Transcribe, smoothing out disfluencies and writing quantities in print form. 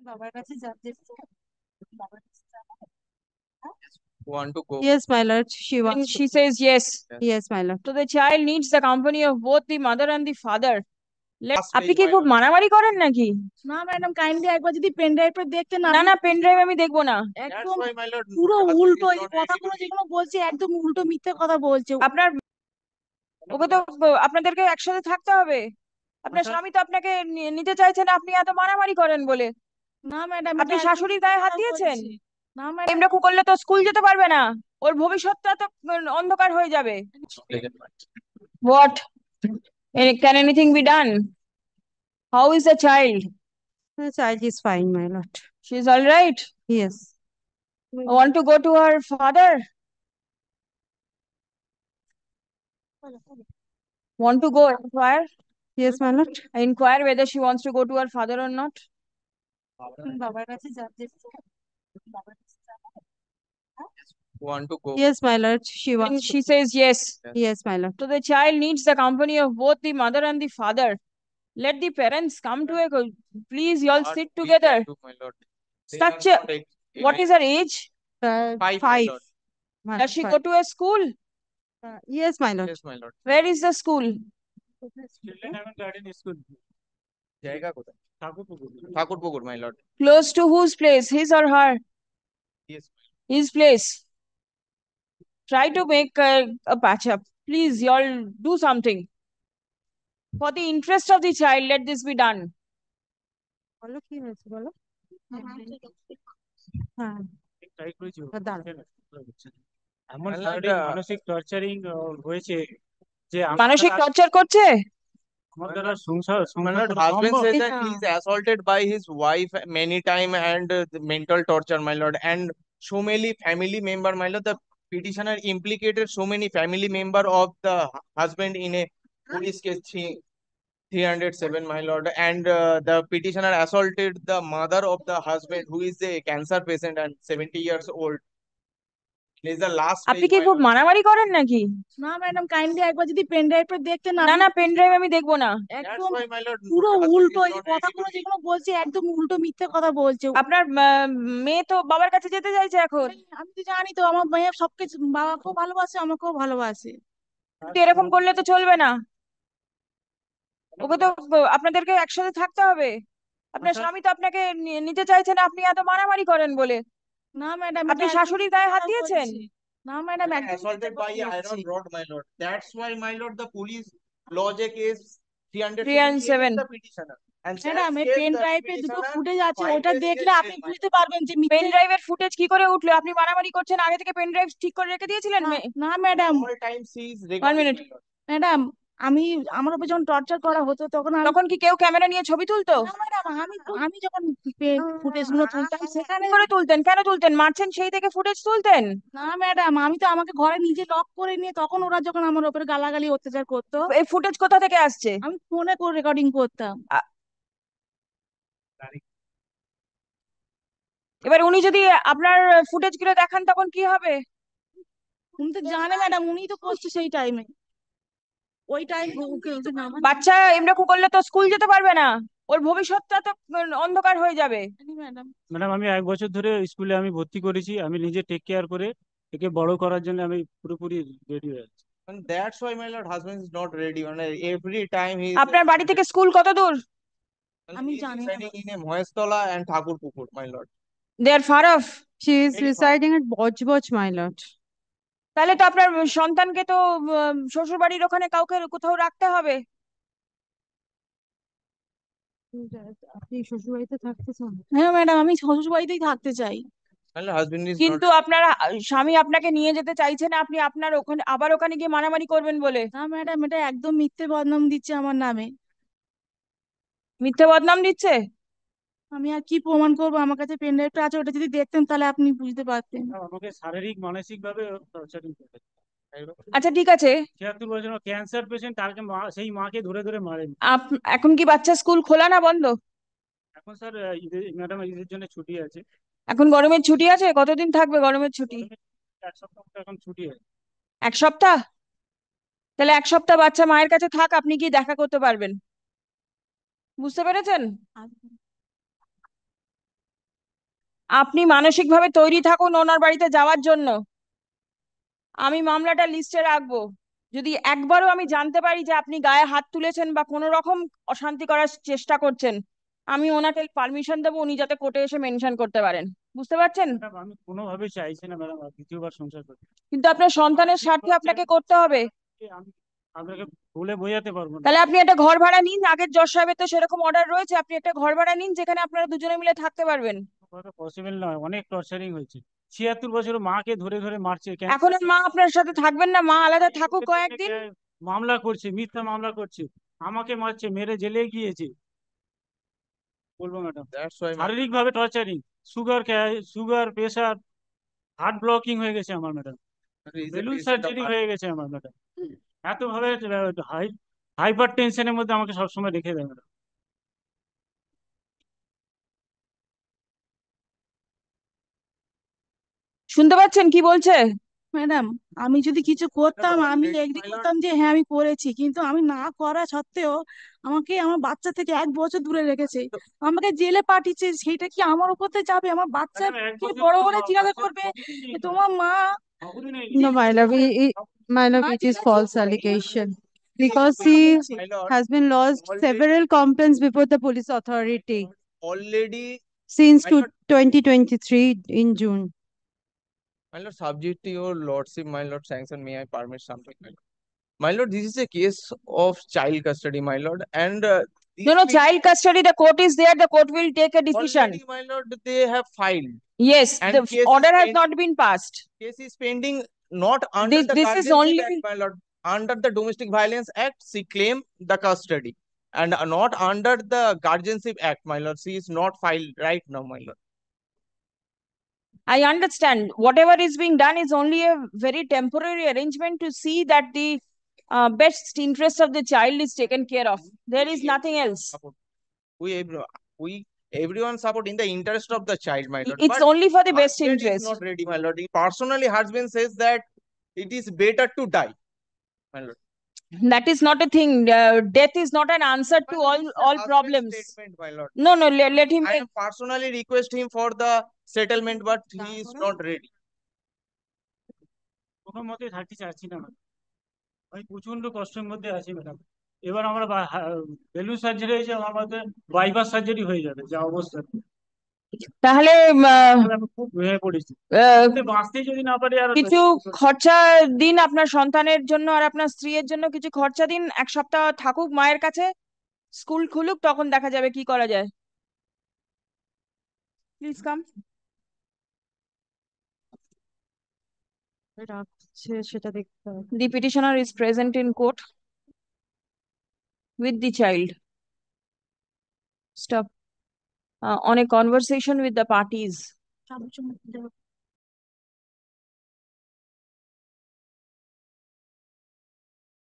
বাবার কাছে যাচ্ছে। বাবার কাছে যাবে? হ্যাঁ? Want to go? Yes, my lord. She And wants to. she says yes. Yes. Yes, my lord. So the child needs the company of both the mother and the father. Last আপনি page, কি my খুব lord. মারামারি করেন নাকি? না madam, kindly একবার যদি pen ড্রাইভটা দেখতেন না। না না, পেন ড্রাইভ আমি দেখবো না। That's একদম why, my lord, পুরো husband উল্টো, is এই not ready কথাগুলো to leave. যেগুলো বলছে একদম উল্টো মিথ্যে কথা বলছে। আপনার ওকে তো আপনাদেরকে একসাথে থাকতে হবে। আপনার স্বামী তো আপনাকে নিতে চাইছেন, আপনি এত মারামারি করেন বলে। না ম্যাডাম, আপনি এটা একদম শাশুড়ির মিথ্যে গায়ে হাত কথা দিয়েছেন। বলছে। না ম্যাডাম। এমনি করলে তো স্কুল যেতে পারবে না। ওর ভবিষ্যৎটা তো অন্ধকার হয়ে যাবে। What? Can anything be done? How is the child? The child is fine, my lord. She's all right. Yes. Want to go to her father? Want to go inquire? Yes, my lord. Inquire whether she wants to go to her father or not. বাবার কাছে যাচ্ছে। বাবার কাছে যাবে? হ্যাঁ? Want to go? Yes, my lord. She And wants to. she says yes. Yes, my lord. So the child needs the company of both the mother and the father. Let the parents come to a please, you all What sit we together. can do, my lord? They Such are a, not what is her age? five, my Five. lord. Does she go to a school? Yes, my lord. Yes, my lord. Where is the school? Children haven't garden school. জায়গা কোথায়? Thakurpukur. Thakurpukur, my lord. Close to whose place? His or her? Yes. His place. Try to make a patch up. Please, y'all do something. For the interest of the child, let this be done. বলো কি হয়েছে বলো। হ্যাঁ, try করেছি দাঁড়াও। এমন মানে শারীরিক একটা- মানসিক টর্চারিং হয়েছে যে মানসিক টর্চার করছে? আমার দ্বারা সংসার My সংসার lord, করা husband সম্ভব। says that he is assaulted by his wife many time and the mental torture, my lord, and so many family member, my lord. The petitioner implicated so many family member of the husband in a police case 307, my lord, and the petitioner assaulted the mother of the husband who is a cancer patient and 70 years old. This is the last আপনি page, কি my খুব lord. মারামারি করেন নাকি? না madam, kindly একবার যদি pen ড্রাইভটা দেখতেন না। না না, পেন ড্রাইভ আমি দেখবো না। That's একদম why, my lord, পুরো husband উল্টো, is এই not ready to কথাগুলো leave. যেগুলো বলছে একদম উল্টো মিথ্যে কথা বলছে। আপনার মেয়ে তো বাবার কাছে যেতে চাইছে এখন। আমি তো জানি তো, আমার মেয়ে সবকিছু, বাবাকেও ভালোবাসে আমাকেও ভালোবাসে। কিন্তু এরকম করলে তো চলবে না। ওকে তো আপনাদেরকে একসাথে থাকতে হবে। আপনার স্বামী তো আপনাকে নিতে চাইছেন, আপনি এত মারামারি করেন বলে। না ম্যাডাম, আপনি এটা একদম শাশুড়ির মিথ্যে গায়ে হাত কথা দিয়েছেন। বলছে। না ম্যাডাম, And একদম মিথ্যে assaulted by কথা a বলছে। iron rod, my lord. That's why, my lord, the police lodge a case 3 and 370 against 7 the petitioner. And that madam, এই case, পেন the ড্রাইভে দুটো petitioner ফুটেজ আছে, filed ওটা a দেখলে case আপনি jail, my বুঝতে lord. পারবেন যে পেন মিথ্যে। ড্রাইভের ফুটেজ কি করে উঠলো? আপনি মারামারি করছেন, আগে থেকে পেন ড্রাইভ ঠিক করে রেখে দিয়েছিলেন? না না madam. All time she is 1 recording, minute. my lord. Madam, আমি, আমার উপর যখন টর্চার করা হতো তখন আমি। তখন কি কেউ ক্যামেরা নিয়ে ছবি তুলতো? না ম্যাডাম, আমি যখন ফুটেজ গুলো তুলতাম সেখানে। কি করে তুলতেন? কেন তুলতেন? মারছেন সেই থেকে ফুটেজ তুলতেন? না ম্যাডাম, আমি তো আমাকে ঘরে নিজে লক করে নিয়ে তখন ওরা যখন আমার উপরে গালাগালি অত্যাচার করতো, এই ফুটেজ কোথা থেকে আসছে? আমি ফোনে করে রেকর্ডিং করতাম। এবার উনি যদি আপনার ফুটেজ গুলো দেখান তখন কি হবে? উনি তো জানে ম্যাডাম, উনিই তো করছে সেই টাইমে, ওই টাইম। বাচ্চা এমনি করলে তো স্কুল যেতে পারবে না। ওর ভবিষ্যৎটা তো অন্ধকার হয়ে যাবে। ম্যাডাম, ম্যাডাম আমি 1 বছর ধরে স্কুলে আমি ভর্তি করেছি, আমি নিজে টেক কেয়ার করে একে বড় করার জন্য আমি পুরোপুরি রেডি হয়ে আছি। And that's why, my lord, husband is not ready. And every time he is আপনার বাড়ি থেকে স্কুল কত দূর? আমি he is জানি না। residing in a Mohestola and Thakurpukur, my lord. They are far off. She is Very far. residing at Bojboj, my lord. তাহলে তো আপনার সন্তানকে তো শ্বশুর বাড়ির ওখানে কাউকে কোথাও রাখতে হবে। আপনি শ্বশুর বাড়িতে থাকতে চান? হ্যাঁ ম্যাডাম, আমি শ্বশুর বাড়িতেই থাকতে চাই। And husband is not. কিন্তু আপনার স্বামী আপনাকে নিয়ে যেতে চাইছে না, আপনি আপনার ওখানে আবার ওখানে গিয়ে মারামারি করবেন বলে। না ম্যাডাম, এটা একদম মিথ্যে বদনাম দিচ্ছে আমার নামে। মিথ্যে বদনাম দিচ্ছে? আমি আর কি প্রমাণ করবো? আমার কাছে পেন ড্রাইভটা আছে, ওটা যদি দেখতেন তাহলে আপনি বুঝতে পারতেন। আমাকে শারীরিক মানসিক ভাবে টর্চারিং করে। আচ্ছা ঠিক আছে। 76 বছর ক্যান্সার পেশেন্ট, তাকে সেই মাকে ধরে ধরে মারেন। এখন কি বাচ্চা স্কুল খোলা না বন্ধ? এখন স্যার ঈদের ম্যাডাম ঈদের জন্য ছুটি আছে। এখন গরমের ছুটি আছে? কতদিন থাকবে গরমের ছুটি? 1 সপ্তাহ মতো এখন ছুটি আছে। 1 সপ্তাহ? তাহলে 1 সপ্তাহ বাচ্চা মায়ের কাছে থাক, আপনি কি দেখা করতে পারবেন। বুঝতে পেরেছেন? আপনি মানসিকভাবে তৈরি থাকুন ওনার বাড়িতে যাওয়ার জন্য। আমি মামলাটা লিস্টে রাখবো। যদি একবারও আমি জানতে পারি যে আপনি গায়ে হাত তুলেছেন বা কোনো রকম অশান্তি করার চেষ্টা করছেন, আমি ওনাকে পারমিশন দেবো, উনি যাতে কোর্টে এসে মেনশন করতে পারেন। বুঝতে পারছেন? ম্যাডাম আমি কোনোভাবেই চাইছি না ম্যাডাম আর দ্বিতীয়বার সংসার করতে। কিন্তু আপনার সন্তানের স্বার্থে আপনাকে করতে হবে। আমি আপনাকে বলে বোঝাতে পারবো না। তাহলে আপনি একটা ঘর ভাড়া নিন, আগের জজ সাহেবের তো সেরকম অর্ডার রয়েছে, আপনি একটা ঘর ভাড়া নিন যেখানে আপনারা দুজনে মিলে থাকতে পারবেন। পসিবল নয়, অনেক টর্চারিং হয়েছে। 76 বছর মাকে ধরে ধরে মারছে কেন? এখন আর মা আপনার সাথে থাকবেন না, মা আলাদা থাকুক কয়েকদিন। মামলা করছে, মিথ্যা মামলা করছে, আমাকে মারছে, মেরে জেলে গিয়েছে। বলবো ম্যাডাম That's why, ma'am. শারীরিক ভাবে torturing, sugar pressure heart blocking হয়ে গেছে আমার madam, He is a balloon patient of surgery হয়ে গেছে আমার ম্যাডাম। এত ভাবে হাইপার টেনশনের মধ্যে আমাকে সবসময় রেখে দেয় ম্যাডাম। শুনতে পাচ্ছেন কি বলছে? ম্যাডাম, আমি যদি কিছু করতাম Madam, আমি already, এগ্রি my lord. করতাম যে হ্যাঁ আমি করেছি, কিন্তু আমি না করা সত্ত্বেও আমাকে আমার বাচ্চা থেকে 1 বছর দূরে রেখেছে, আমাকে জেলে পাঠিয়েছে। সেটা কি আমার উপরতে যাবে? আমার ম্যাডাম এক বাচ্চাকে বছর বড় তো করে জিজ্ঞাসা বাচ্চার করবে খবরই নেই যে তো, তোমার মা খবরই নেই। No, my love, my love, মা it is জিজ্ঞাসা false করবে। allegation because মা he বলছে। My lord, has been lost already, several complaints before the police authority already, since my to lord, 2023 in June. my lord, subject to your lordship, my lord, sanction, may I permit something, my lord? My lord, this is a case of child custody, my lord, and No, these no, people child custody, the court is there, the court will take a decision. already, my lord, they have filed, Yes, and the case order is has pending. not been passed. Case is pending, not under the This is Guardianship only, Act, my lord. Under the Domestic Violence Act, she claimed the custody, and not under the Guardianship Act, my lord. She is not filed right now, my lord. I understand, whatever is being done is only a very temporary arrangement to see that the best interest of the child is taken care of. There is nothing else. Support. We everyone support in the interest of the child, my lord. It's But only for the best husband is interest. not ready, my lord. Personally, husband says that it is better to die, my lord. That is not a thing. Death is not an answer My to lord, all it's a all husband's problems. statement, my lord. No, no, let him I make. am personally request him for the settlement, but he is not ready. কোনো মতে থাকতে চাচ্ছি না madam, আমি প্রচন্ড কষ্টের মধ্যে আছি ম্যাডাম। এবার আমার বেলুন সার্জারি হয়েছে, আমার মধ্যে বাইপাস সার্জারি হয়ে যাবে যা অবস্থা। তাহলে আমি খুব ভেঙে পড়েছি, বাঁচতে যদি না পারি আর কিছু খরচা দিন আপনার সন্তানের জন্য আর আপনার স্ত্রীর জন্য, কিছু খরচা দিন, 1 সপ্তাহ থাকুক মায়ের কাছে, স্কুল খুলুক, তখন দেখা যাবে কি করা যায়। Please come. রাখছে সেটা দেখতে হবে। The petitioner is present in court with the child. Stop. On a conversation with the parties.